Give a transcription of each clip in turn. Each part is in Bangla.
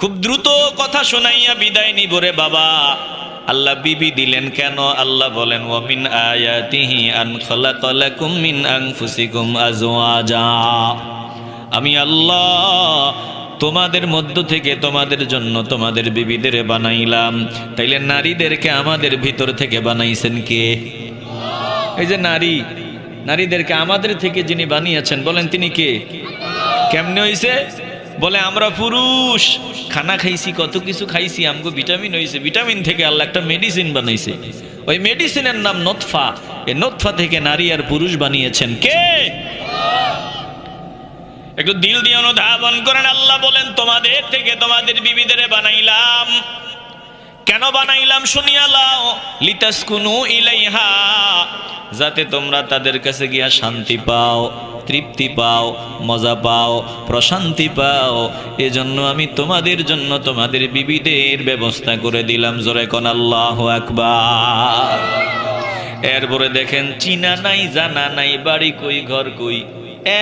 খুব দ্রুত কথা শোনাইয়া বিদায় নিব রে বাবা। আল্লাহ বিবি দিলেন কেন? আল্লাহ বলেন ওয়া মিন আয়াতিহি আন খালাকা লাকুম মিন আনফুসিকুম আজওয়াজা। আমি আল্লাহ তোমাদের মধ্য থেকে তোমাদের জন্য তোমাদের বিবিদের বানাইলাম। তাইলে নারীদেরকে আমাদের ভিতর থেকে বানাইছেন কে? এই যে নারীদেরকে আমাদের থেকে যিনি বানিয়েছেন বলেন তিনি কে? কেমনে হইছে? বলে আমরা পুরুষ খানা খাইছি, কত কিছু খাইছি, আমগো ভিটামিন হইছে, ভিটামিন থেকে আল্লাহ একটা মেডিসিন বানাইছে। ওই মেডিসিনের নাম নতফা। এই নতফা থেকে নারী আর পুরুষ বানিয়েছেন কে? একটু দিল দিয়ে অনুধাবন করেন। আল্লাহ বলেন তোমাদের থেকে তোমাদের বিবিদের বানাইলাম। কেন বানাইলাম শুনিয়া লাও। লিতাসকুনু ইলাইহা, যাতে তোমরা তাদের কাছে গিয়া শান্তি পাও, তৃপ্তি পাও, মজা পাও, প্রশান্তি পাও। এজন্য আমি তোমাদের জন্য তোমাদের বিবিদের ব্যবস্থা করে দিলাম। জোরে কোন আল্লাহু আকবার। এরপরে দেখেন চিনা নাই, জানা নাই, বাড়ি কই, ঘর কই,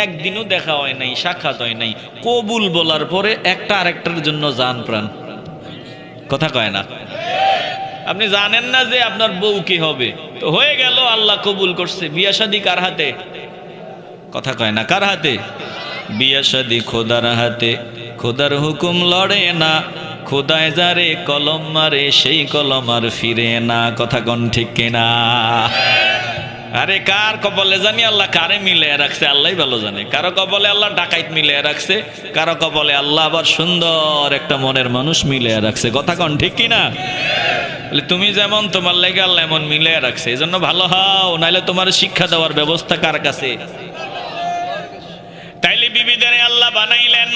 একদিনও দেখা হয় নাই, সাক্ষাৎ হয় নাই। কবুল বলার পরে একটা আরেকটার জন্য জান প্রাণ। কথা কয় না? আপনি জানেন না যে আপনার বউ কি হবে, তো হয়ে গেল, আল্লাহ কবুল করছে। বিয়া শাদী কার হাতে? কথা কয় না, কার হাতে? বিয়া শাদী খোদার হাতে। খোদার হুকুম লড়ে না, খোদায় যারে কলম মারে সেই কলম আর ফিরে না। কথা কোন ঠিক কিনা? আরে কার কপালে জানি আল্লাহ কারে মিলে রাখছে আল্লাহই ভালো জানে। কারো কপালে আল্লাহ ডাকাইত মিলে রাখছে, কারো কপালে আল্লাহ আবার সুন্দর একটা মনের মানুষ মিলে রাখছে। কথা কোন ঠিক কিনা? তুমি যেমন তোমার লেগে আল্লাহ এমন মিলে রাখছে, এই জন্য ভালো হও, নাইলে তোমার শিক্ষা দেওয়ার ব্যবস্থা কার কাছে? তাইলে বিবিদের আল্লাহ বানাইলেন।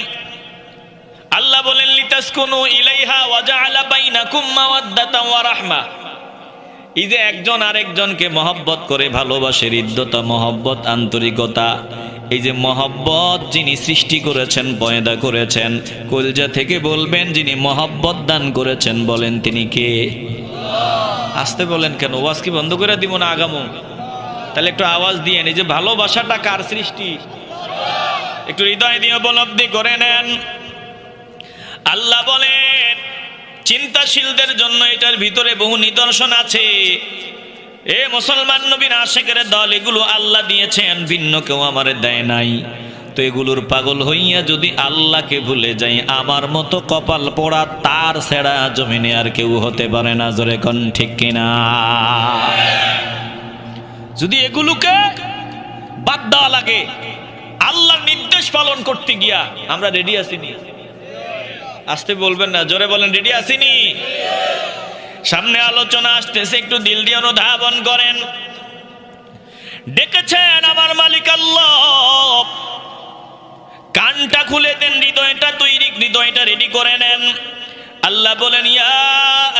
আল্লাহ বলেন লিতাসকুনু ইলাইহা ওয়া জাআলা বাইনাকুম মাওয়াদ্দাতান ওয়া রাহমা। এই যে একজন আরেকজনকে মহব্বত করে ভালোবাসে, হৃদ্যতা, মহব্বত, আন্তরিকতা, এই যে মহব্বত যিনি সৃষ্টি করেছেন, পয়দা করেছেন, কলজা থেকে বলবেন যিনি মহব্বত দান করেছেন, বলেন তিনি কে? আসতে বলেন কেন? ওয়াজ কি বন্ধ করে দিব না আগামো? তাহলে একটু আওয়াজ দিয়ে, এই যে ভালোবাসাটা কার সৃষ্টি? একটু হৃদয় দিয়ে উপলব্ধি করে নেন। আল্লাহ বলেন চিন্তাশীলদের জন্য এটার ভিতরে বহু নিদর্শন আছে। এ মুসলমান নবীর আশিকের দল, এগুলো আল্লাহ দিয়েছেন, ভিন্ন কেউ আমারে দেয় নাই। তো এগুলোর পাগল হইয়া যদি আল্লাহকে ভুলে যাই, আমার মতো কপাল পোড়া তার ছেড়া জমিনে আর কেউ হতে পারে না। জোরে কোন ঠিক কিনা? যদি এগুলোকে বাদ দেওয়া লাগে আল্লাহর নির্দেশ পালন করতে গিয়া, আমরা রেডি আছিনি? আসতে বলবেন না, জোরে বলেন রেডি আসিনি? সামনে আলোচনা আসতেছে, একটু দিল দিয়ে অনুধাবন করেন। ডেকেছেন আমার মালিক আল্লাহ, কানটা খুলে দেন, হৃদয়টা তৈরি, হৃদয়টা রেডি করে নেন। আল্লাহ বলেন ইয়া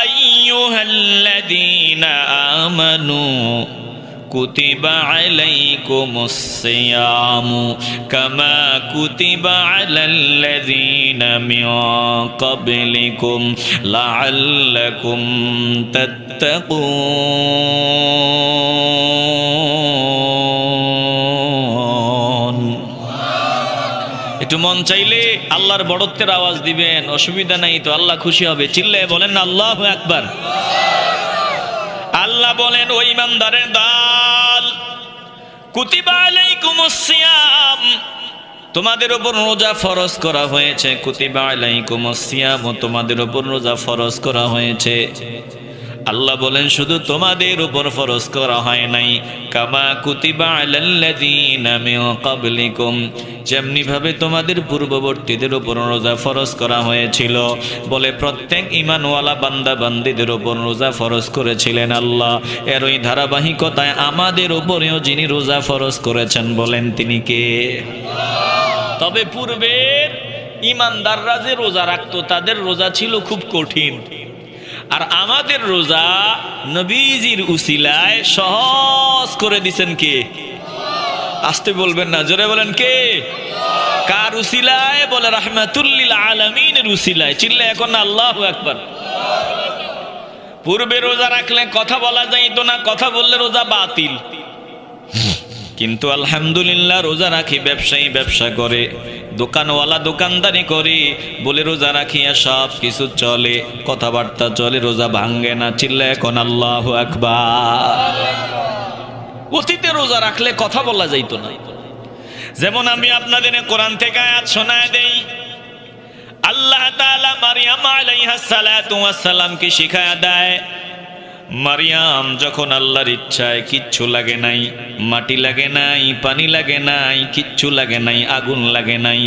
আইয়ুহাল্লাযীনা আমানু কুতিবা আলাইকুমুস সিয়ামু কামা কুতিবা আলাল্লাযীনা মিন ক্বাবলিকুম লাআল্লাকুম তাত্তাকুন। একটু মন চাইলে আল্লাহর বড়ত্বের আওয়াজ দিবেন, অসুবিধা নাই তো, আল্লাহ খুশি হবে। চিল্লায়ে বলেন না আল্লাহু আকবার। আল্লাহ বলেন ও ইমানদারের দল, কুতিবা আলাইকুমুস সিয়াম, তোমাদের উপর রোজা ফরজ করা হয়েছে। কুতিবা আলাইকুমুস সিয়াম, তোমাদের উপর রোজা ফরজ করা হয়েছে। আল্লাহ বলেন শুধু তোমাদের উপর ফরজ করা হয় নাই, কামা কুতিবা আলাল্লাযীনা মিন ক্বাবলিকুম, যেমনি ভাবে তোমাদের পূর্ববর্তীদের উপর রোজা ফরজ করা হয়েছিল। বলে প্রত্যেক ঈমানওয়ালা বান্দা বান্দীদের উপর রোজা ফরজ করেছিলেন আল্লাহ। এর ওই ধারাবাহিকতায় আমাদের উপরেও যিনি রোজা ফরজ করেছেন, বলেন তিনি কে? তবে পূর্বের ঈমানদাররা যে রোজা রাখতো, তাদের রোজা ছিল খুব কঠিন। আর আমাদের রোজা নবীজির উসিলায় সহজ করে দিছেন কে? আসতে বলবেন না, জোরে বলেন কে? কার উসিলায়? বলে রাহমাতুল লিল আলামিনের উসিলায়। চিল্লা এখন আল্লাহু আকবার। পূর্বে রোজা রাখলে কথা বলা যাইতো না, কথা বললে রোজা বাতিল। কিন্তু আলহামদুলিল্লাহ রোজা রাখি, ব্যবসায়ী ব্যবসা করে, দোকানওয়ালা দোকানদারি করে, বলে রোজা রাখিয়া সব কিছু চলে, কথাবার্তা চলে, রোজা ভাঙ্গে না। চিল্লায় এখন আল্লাহু আকবার। অতীতে রোজা রাখলে কথা বলা যাইতো না। যেমন আমি আপনাদের কোরআন থেকে আয়াত শোনায় দেই, আল্লাহ তাআলা মারিয়াম আলাইহাস সালাতু ওয়াস সালামকে শিখায়া দেয়, মারিয়াম যখন আল্লাহর ইচ্ছায়, কিচ্ছু লাগে নাই, মাটি লাগে নাই, পানি লাগে নাই, কিচ্ছু লাগে নাই, আগুন লাগে নাই,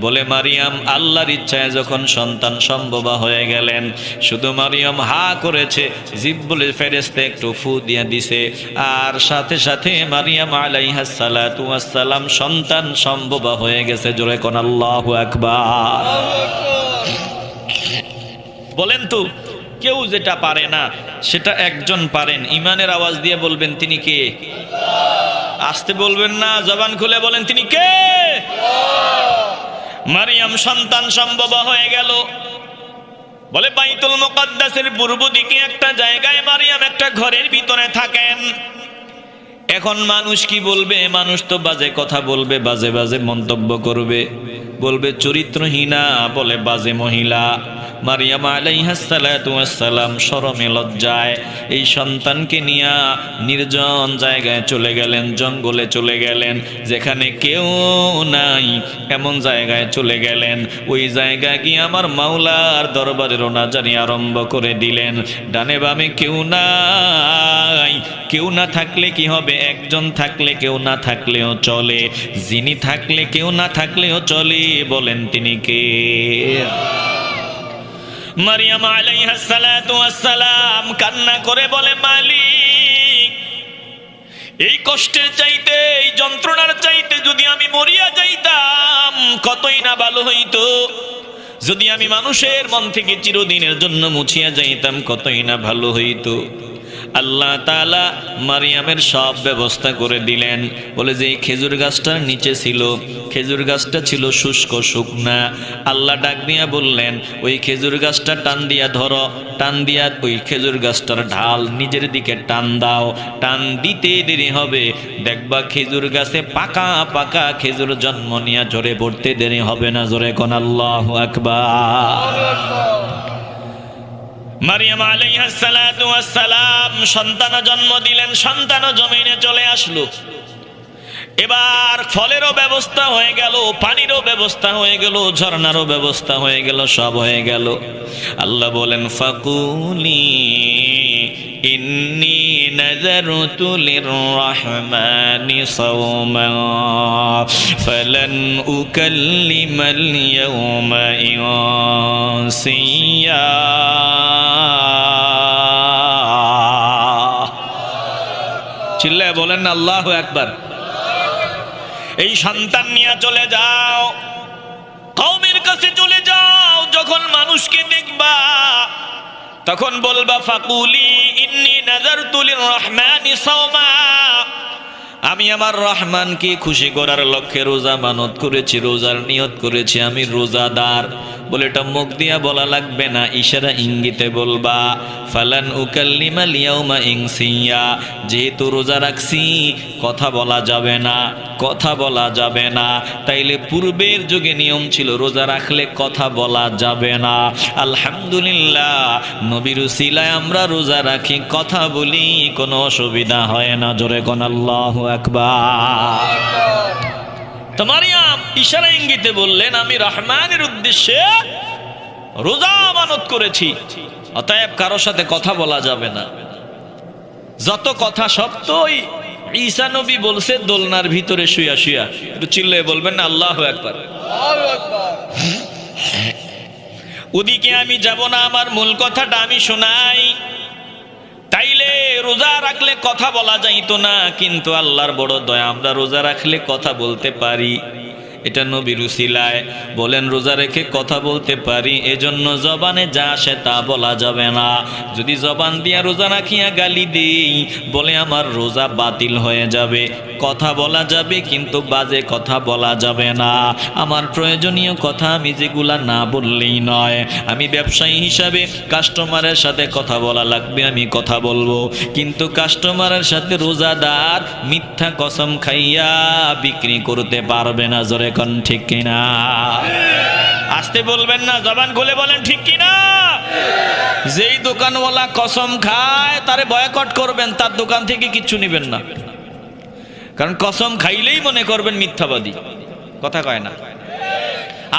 বলে মারিয়াম আল্লাহর ইচ্ছায় যখন সন্তান সম্ভবা হয়ে গেলেন, শুধু মারিয়াম হা করেছে, জিব্বুলের ফেরেশতা একটু ফু দিয়া দিছে, আর সাথে সাথে মারিয়াম আলাইহাস সালাতু ওয়াস সালাম সন্তান সম্ভবা হয়ে গেছে। জোরে কোন আল্লাহু আকবার। বলেন তো, কেউ যেটা পারে না সেটা একজন পারেন। ইমানের আওয়াজ দিয়ে বলবেন তিনি কে? আসতে বলবেন না, জবান খুলে বলেন তিনি কে? মারিয়াম সন্তান সম্ভব হয়ে গেল। বলে বাইতুল মুকাদ্দাসের পূর্ব দিকে একটা জায়গায় মারিয়াম একটা ঘরের ভিতরে থাকেন। এখন মানুষ কি বলবে? মানুষ তো বাজে কথা বলবে, বাজে বাজে মন্তব্য করবে, বলবে চরিত্রহীনা, বলে বাজে মহিলা। মারিয়াম আলাইহাস সালাতু ওয়াস সালাম শরমে লজ্জায় এই সন্তানকে নিয়ে নির্জন জায়গায় চলে গেলেন, জঙ্গলে চলে গেলেন, যেখানে কেউ নাই এমন জায়গায় চলে গেলেন। ওই জায়গায় গিয়ে আমার মাওলার দরবারে রোনাজারি আরম্ভ করে দিলেন। ডানে বামে কেউ নাই, কেউ না থাকলে কি হবে? একজন থাকলে কেউ না থাকলেও চলে, যিনি থাকলে কেউ না থাকলেও চলে, বলেন তিনি কে? মারিয়াম আলাইহাস সালাতু ওয়াস সালাম কান্না করে বলে, মালিক, এই কষ্টের চাইতে, এই যন্ত্রণার চাইতে যদি আমি মরিয়া যাইতাম কতই না ভালো হইতো। যদি আমি মানুষের মন থেকে চিরদিনের জন্য মুছিয়া যাইতাম কতই না ভালো হইতো। আল্লাহ তাআলা মারিয়ামের সব ব্যবস্থা করে দিলেন। বলে যে এই খেজুর গাছটার নিচে ছিল, খেজুর গাছটা ছিল শুষ্ক, শুকনা। আল্লাহ ডাক দিয়া বললেন, ওই খেজুর গাছটা টান দিয়া ধরো, টান দিয়া ওই খেজুর গাছটার ঢাল নিজের দিকে টান দাও, টান দিতে দেরি হবে, দেখবা খেজুর গাছে পাকা পাকা খেজুর জন্ম নিয়ে ঝরে পড়তে দেরি হবে না। জোরে কোন আল্লাহু আকবার। মারিয়াম আলাইহাস সালাতু ওয়াস সালাম সন্তান জন্ম দিলেন, সন্তান জমিনে চলে আসলো। এবার ফলেরও ব্যবস্থা হয়ে গেল, পানিরও ব্যবস্থা হয়ে গেল, ঝর্ণারও ব্যবস্থা হয়ে গেল, সব হয়ে গেল। আল্লাহ বলেন, ফাকুলি ইন্নী নাযারতু লিররহমানি সাওমা ফালান উকাল্লিমাল ইয়াওমা ইনসিয়া। চিল্লায় বলেন না আল্লাহু আকবার। এই সন্তান নিয়ে চলে যাও, কওমের কাছে চলে যাও, যখন মানুষকে দেখবা তখন বলবা, ফাকুলি ইন্নী নাযারতু লিররহমানি সাওমা, আমি আমার রহমানকে খুশি করার লক্ষ্যে রোজা মানত করেছি, রোজার নিয়ত করেছি, আমি রোজাদার। বলে এটা মুখ দিয়া বলা লাগবে না, ইশারা ইঙ্গিতে বলবা, ফালান উকাল্লিমাল ইয়াওমা ইনসিয়া, যেহেতু রোজা রাখছি কথা বলা যাবে না, কথা বলা যাবে না। তাইলে পূর্বের যুগে নিয়ম ছিল রোজা রাখলে কথা বলা যাবে না। আলহামদুলিল্লাহ, নবীর উসিলায় আমরা রোজা রাখি, কথা বলি, কোনো অসুবিধা হয় না। জোরে কোন আল্লাহু আকবার। তো মারিয়াম ইশারা ইঙ্গিতে বললেন, আমি রহমানের উদ্দেশ্যে রোজা মানত করেছি, অতএব কারোর সাথে কথা বলা যাবে না। যত কথা সব তো ঈসা নবী বলছে দোলনার ভিতরে শুয়া শুয়া। একটু চিল্লায়ে বলবেন না আল্লাহু আকবার। ওদিকে আমি যাব না, আমার মূল কথাটা আমি শোনাই। তাইলে রোজা রাখলে কথা বলা যাইতো না, কিন্তু আল্লাহর বড় দয়া, আমরা রোজা রাখলে কথা বলতে পারি। এটা নবীর উসিলায় বলেন রোজা রেখে কথা বলতে পারি, এজন্য জবানে যা আসে তা বলা যাবে না। যদি জবান দিয়া রোজা রাখিয়া গালি দেই বলে আমার রোজা বাতিল হয়ে যাবে। কথা বলা যাবে কিন্তু বাজে কথা বলা যাবে না। আমার প্রয়োজনীয় কথা আমি যেগুলা না বললেই নয়, আমি ব্যবসায়ী হিসাবে কাস্টমারের সাথে কথা বলা লাগবে, আমি কথা বলবো, কিন্তু কাস্টমারের সাথে রোজাদার মিথ্যা কসম খাইয়া বিক্রি করতে পারবে না। জোরে কোন ঠিক কিনা? আসতে বলবেন না, জবান খুলে বলেন ঠিক কিনা? যেই দোকানওয়ালা কসম খায় তারে বয়কট করবেন, তার দোকান থেকে কিচ্ছু নেবেন না, কারণ কসম খাইলেই মনে করবেন মিথ্যাবাদী। কথা কয় না?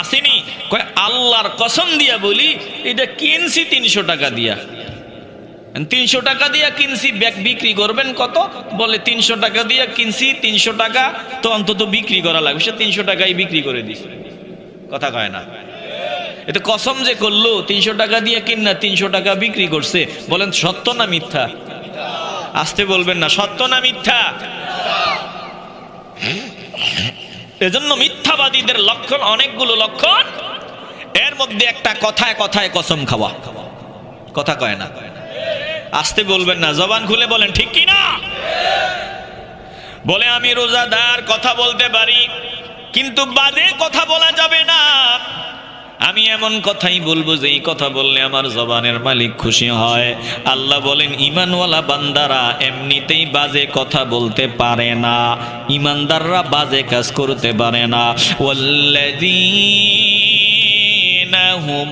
আসেনি কয় আল্লাহর কসম দিয়া বলি এটা কিনছি 300 টাকা দিয়া, 300 টাকা দিয়া কিনছি, বিক্রি করবেন কত? বলে 300 টাকা দিয়া কিনছি, 300 টাকা তো অন্তত বিক্রি করা লাগবে, সে 300 টাকাই বিক্রি করে দিছে। কথা কয় না? এটা কসম যে করলো 300 টাকা দিয়ে কিনা 300 টাকা বিক্রি করছে, বলেন সত্য না মিথ্যা? আসতে বলবেন না, সত্য না মিথ্যা? এজন্য মিথ্যাবাদীদের লক্ষণ অনেকগুলো লক্ষণ, এর মধ্যে একটা কথায় কথায় কসম খাওয়া। কথা কয় না? আসতে বলবেন না, জবান খুলে বলেন ঠিক কি না? বলে আমি রোজাদার, কথা বলতে পারি কিন্তু বাজে কথা বলা যাবে না। আমি এমন কথাই বলবো যেই কথা বললে আমার জবানের মালিক খুশি হয়। আল্লাহ বলেন ঈমানওয়ালা বান্দারা এমনিতেই বাজে কথা বলতে পারে না, ঈমানদাররা বাজে কাজ করতে পারে না। ওয়াল্লাযীনা হুম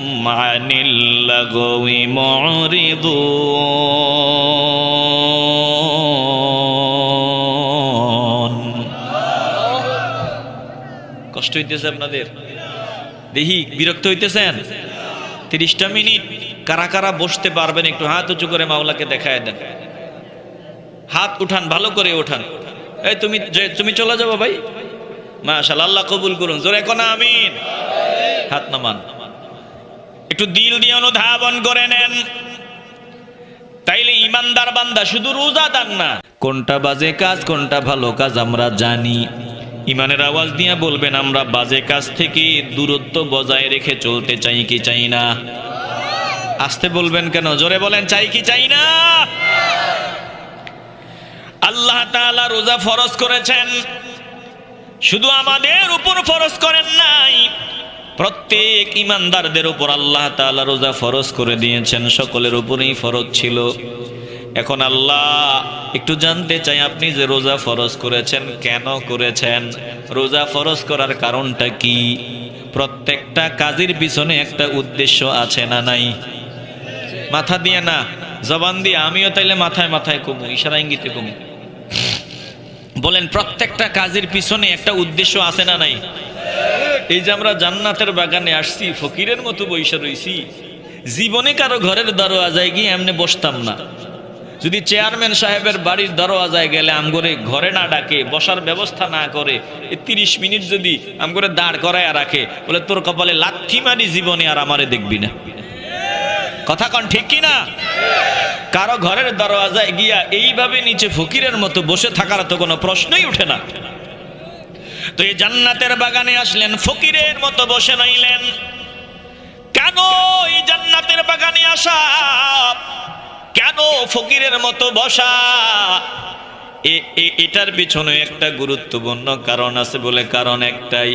আনিল লাগওয়ি মুরিদুন। কষ্ট হইতেছে আপনাদের? দেখি বিরক্ত হইতেছেন? 30টা মিনিট কারা কারা বসতে পারবেন একটু হাত উঁচু করে মাওলাকে দেখায় দেন। হাত উঠান, ভালো করে উঠান। এই তুমি চলে যাবো ভাই? মাশাআল্লাহ, আল্লাহ কবুল করুন। জোরে কোন আমিন। হাত নামান, একটু দিল দিয়ে অনুধাবন করে নেন। তাইলে ইমানদার বান্দা শুধু রোজাদার না, কোনটা বাজে কাজ কোনটা ভালো কাজ আমরা জানি। ইমানের আওয়াজ দিয়ে বলবেন আমরা বাজে কাজ থেকে দূরত্ব বজায় রেখে চলতে চাই কি চাই না? আসতে বলবেন কেন? জোরে বলেন, চাই কি চাই না? আল্লাহ তাআলা রোজা ফরজ করেছেন, শুধু আমাদের উপর ফরজ করেন নাই, প্রত্যেক ইমানদারদের উপর আল্লাহ তাআলা রোজা ফরজ করে দিয়েছেন, সকলের উপরেই ফরজ ছিল। এখন আল্লাহ একটু জানতে চাই, আপনি যে রোজা ফরজ করেছেন কেন করেছেন? রোজা ফরজ করার কারণটা কি? প্রত্যেকটা কাজের পিছনে একটা উদ্দেশ্য আছে না নাই? মাথা দিয়ে না, জবান দিয়ে। আমিও তাইলে মাথায় মাথায় কমু, ইশারা ইঙ্গিতে কমু। বলেন প্রত্যেকটা কাজের পিছনে একটা উদ্দেশ্য আছে না নাই? এই যে আমরা জান্নাতের বাগানে আসছি, ফকিরের মতো বইসা রইছি, জীবনে কারো ঘরের দরওয়াজায় গিয়ে এমনি বসতাম না। যদি চেয়ারম্যান সাহেবের বাড়ির দরওয়াজায় গেলে আমগরে ঘরে না ডাকে, বসার ব্যবস্থা না করে, 30 মিনিট যদি আমগরে দাঁড় করায় রাখে, বলে তোর কপালে লাথি মারি, জীবনে আর আমারে দেখবি না। কথা কন ঠিক কি না? কারো ঘরের দরওয়াজায় গিয়া এইভাবে নিচে ফকিরের মতো বসে থাকার তো কোনো প্রশ্নই উঠে না। তো এই জান্নাতের বাগানে আসলেন, ফকিরের মতো বসে রইলেন। কেন এই জান্নাতের বাগানে আসা? কেন ফকিরের মতো বসা? এটার পিছনে একটা গুরুত্বপূর্ণ কারণ আছে। বলে কারণ একটাই,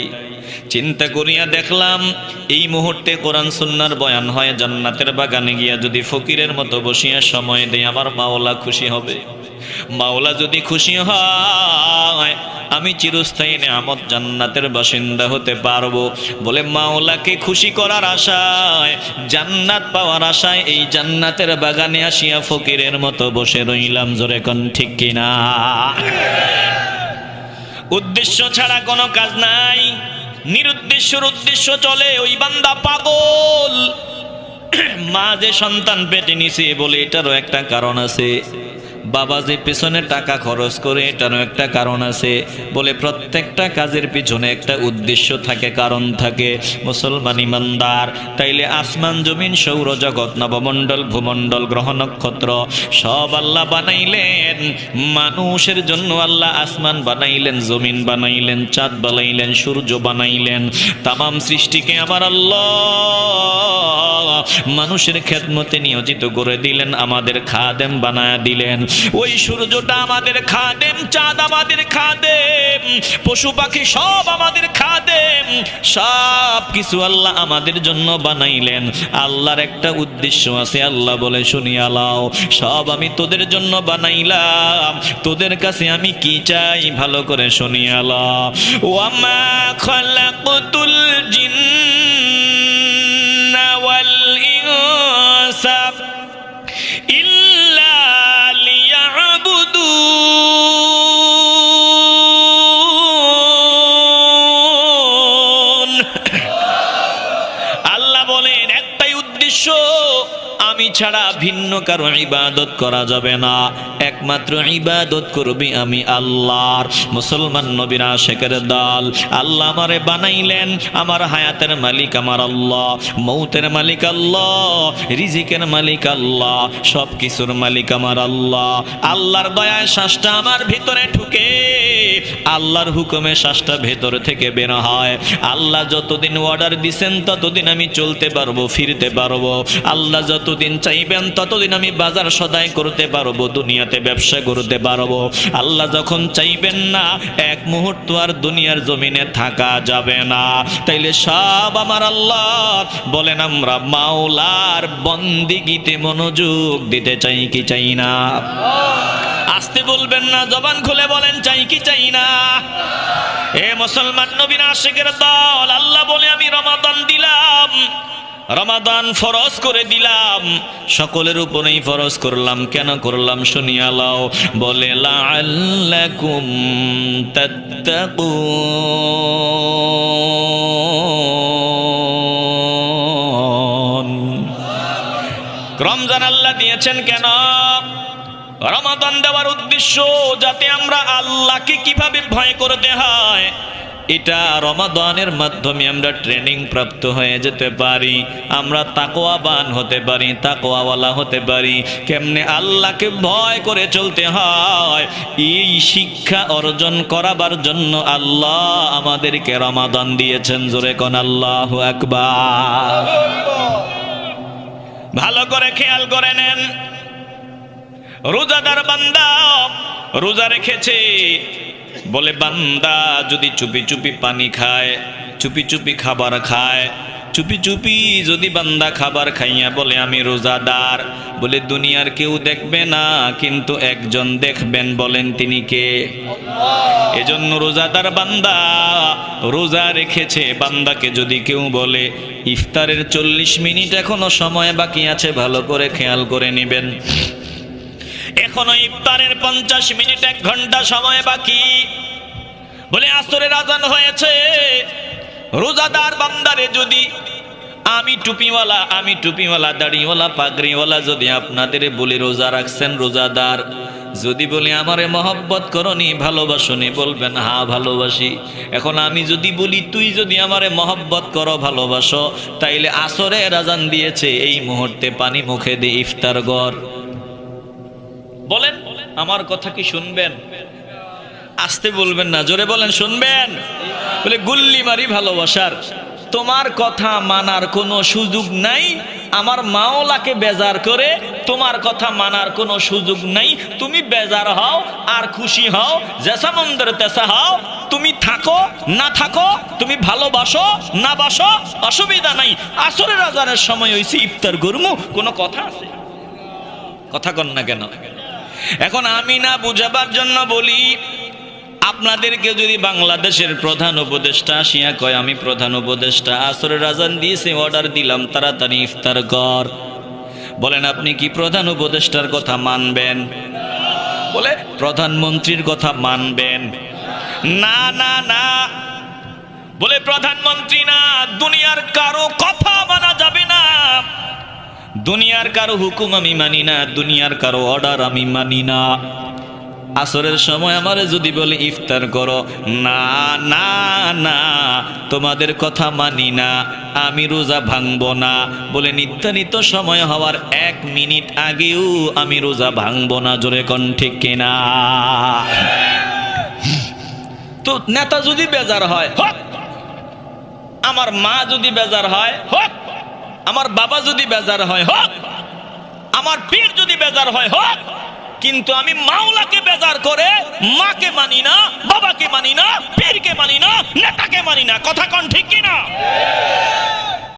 চিন্তা করিয়া দেখলাম এই মুহূর্তে কোরআন সুন্নাহর বয়ান হয়, জান্নাতের বাগানে গিয়া যদি ফকিরের মতো বসিয়া সময় দেই আমার মাওলা খুশি হবে। মাওলা যদি খুশি হয় আমি চিরস্থায়ী নেয়ামত জান্নাতের বাসিন্দা হতে পারবো। বলে মাওলাকে খুশি করার আশায়, জান্নাত পাওয়ার আশায় এই জান্নাতের বাগানে আসিয়া ফকিরের মতো বসে রইলাম। জোরে কোন ঠিক কিনা? উদ্দেশ্য ছাড়া কোনো কাজ নাই, নিরুদ্দেশ্যের উদ্দেশ্য চলে, ওই বান্দা পাগল। মা যে সন্তান পেটে নিছে বলে এটারও একটা কারণ আছে। বাবা যে পেছনে টাকা খরচ করে এটারও একটা কারণ আছে। বলে প্রত্যেকটা কাজের পিছনে একটা উদ্দেশ্য থাকে, কারণ থাকে। মুসলমান ইমানদার, তাইলে আসমান জমিন সৌরজগৎ নবমণ্ডল ভূমণ্ডল গ্রহ নক্ষত্র সব আল্লাহ বানাইলেন মানুষের জন্য। আল্লাহ আসমান বানাইলেন, জমিন বানাইলেন, চাঁদ বানাইলেন, সূর্য বানাইলেন। তামাম সৃষ্টিকে আমার আল্লাহ মানুষের খেদমতে নিয়োজিত করে দিলেন, আমাদের খাদেম বানায়া দিলেন। ওই সূর্যটা আমাদের খাদেম, চাঁদ আমাদের খাদেম, পশু পাখি সব আমাদের খাদেম, সব কিছু আল্লাহ আমাদের জন্য বানাইলেন। আল্লাহর একটা উদ্দেশ্য আছে। আল্লাহ বলে শুনিয়া লাও, সব আমি তোদের জন্য বানাইলাম, তোদের কাছে আমি কি চাই ভালো করে শুনিয়া লাও। ওয়ামা খালাকতুল জিন্না ওয়াল ইনসা ইল্লা লিয়াবুদুন। আল্লাহ বলেন একটাই উদ্দেশ্য, আমি ছাড়া ভিন্ন কারো ইবাদত করা যাবে না, একমাত্র ইবাদত করবি আমি আল্লাহর। মুসলমান নবীর আশিকের দল। আল্লাহ আমারে বানাইলেন, আমার হায়াতের মালিক আমার আল্লাহ, মৌতের মালিক আল্লাহ, রিজিকের মালিক আল্লাহ, সব কিছুর মালিক আমার আল্লাহ। আল্লাহর দয়ায় শ্বাসটা আমার ভিতরে ঢুকে, আল্লাহর হুকুমে শ্বাসটা ভেতর থেকে বের হয়। আল্লাহ যতদিন অর্ডার দিছেন ততদিন আমি চলতে পারবো, ফিরতে পারবো। আল্লাহ যতদিন চাইবেন ততদিন আমি বাজার সদাই করতে পারবো, দুনিয়াতে ব্যবসা করতে পারবো। আল্লাহ যখন চাইবেন না, এক মুহূর্ত আর দুনিয়ার জমিনে থাকা যাবে না। তাইলে সব আমার আল্লাহ। বলেন আমরা মাওলার বন্দিগিতে মনোযোগ দিতে চাই কি চাই না? আসতে বলবেন না, জবান খুলে বলেন চাই কি চাই না? এ মুসলমান নবীর আশিকের দল, আল্লাহ বলে আমি রমাদান দিলাম, রমাদান ফরজ করে দিলাম, সকলের উপরেই ফরজ করলাম। কেন করলাম শুনিয়া লাও। বলে লাআল্লাকুম তাত্তাকুন। রমজান আল্লাহ দিয়েছেন কেন? রমাদান দেওয়ার উদ্দেশ্য যাতে আমরা আল্লাহকে কিভাবে ভয় করতে হয় এটা রমাদানের মাধ্যমে আমরা ট্রেনিং প্রাপ্ত হয়ে যেতে পারি, আমরা তাকওয়াবান হতে পারি, তাকওয়াওয়ালা হতে পারি। কেমনে আল্লাহকে ভয় করে চলতে হয় এই শিক্ষা অর্জন করাবার জন্য আল্লাহ আমাদেরকে রমাদান দিয়েছেন। জোরে কোন আল্লাহু আকবার। ভালো করে খেয়াল করে নেন, রোজাদার বান্দা রোজা রেখেছে, বলে বান্দা যদি চুপি চুপি পানি খায়, চুপি চুপি খাবার খায়, চুপি চুপি যদি বান্দা খাবার খাইয়া বলে আমি রোজাদার, বলে দুনিয়ার কেউ দেখবে না, কিন্তু একজন দেখবেন। বলেন তিনি কে? এজন্য রোজাদার বান্দা রোজা রেখেছে, বান্দাকে যদি কেউ বলে ইফতারের 40 মিনিট এখনো সময় বাকি আছে, ভালো করে খেয়াল করে নেবেন। এখনো ইফতারের 50 মিনিট, 1 ঘন্টা সময় বাকি। বলে আসরের আজান হয়েছে। রোজাদার বান্দারে যদি আমি টুপিওয়ালা দাড়িওয়ালা পাগড়িওয়ালা যদি আপনাদের বলি রোজা রাখছেন রোজাদার, যদি বলি আমারে মহব্বত করনি, ভালোবাসনি, বলবেন হ্যাঁ ভালোবাসি। এখন আমি যদি বলি তুই যদি আমারে মহব্বত করো, ভালোবাসো, তাইলে আসরের আজান দিয়েছে, এই মুহূর্তে পানি মুখে দিয়ে ইফতার কর। বলেন আমার কথা কি শুনবেন? আসতে বলবেন না, জোরে বলেন শুনবেন। বলে গুল্লি মারি ভালোবাসার, তোমার কথা মানার কোনো সুযোগ নাই। আমার মাওলাকে বেজার করে তোমার কথা মানার কোনো সুযোগ নাই। তুমি বেজার হও আর খুশি হও, জেসা মন্দের তেসা হও, তুমি থাকো না থাকো, তুমি ভালোবাসো না বাসো, অসুবিধা নাই। আসরের আজানের সময় হইছে, ইফতার গরমু, কোনো কথা আছে? কথা কন না কেন? এখন আমি না বুঝাবার জন্য বলি, আপনাদেরকে যদি বাংলাদেশের প্রধান উপদেষ্টা আসিয়া কয় আমি প্রধান উপদেষ্টা, আসরের আজান দিয়েছে, অর্ডার দিলাম তাড়াতাড়ি ইফতার কর, বলেন আপনি কি প্রধান উপদেষ্টার কথা মানবেন? বলে প্রধানমন্ত্রীর কথা মানবেন? না না না। বলে প্রধানমন্ত্রী না, দুনিয়ার কারো কথা মানা যাবে না। দুনিয়ার কারো হুকুম আমি মানি না, দুনিয়ার কারো অর্ডার আমি মানি না। আসরের সময় আমারে যদি বলে ইফতার করো, না না না, তোমাদের কথা মানি না, আমি রোজা ভাঙবো না। বলে নির্ধারিত সময় হওয়ার 1 মিনিট আগেও আমি রোজা ভাঙবো না। জোরে কোন ঠিক কিনা? তো নেতা যদি বেজার হয় হোক, আমার মা যদি বেজার হয় হোক, আমার বাবা যদি বেজার হয় হোক, আমার পীর যদি বেজার হয় হোক, কিন্তু আমি মাওলাকে বেজার করে মাকে মানি না, বাবাকে মানি না, পীরকে মানি না, নেতাকে মানি না। কথা কোন ঠিক কিনা?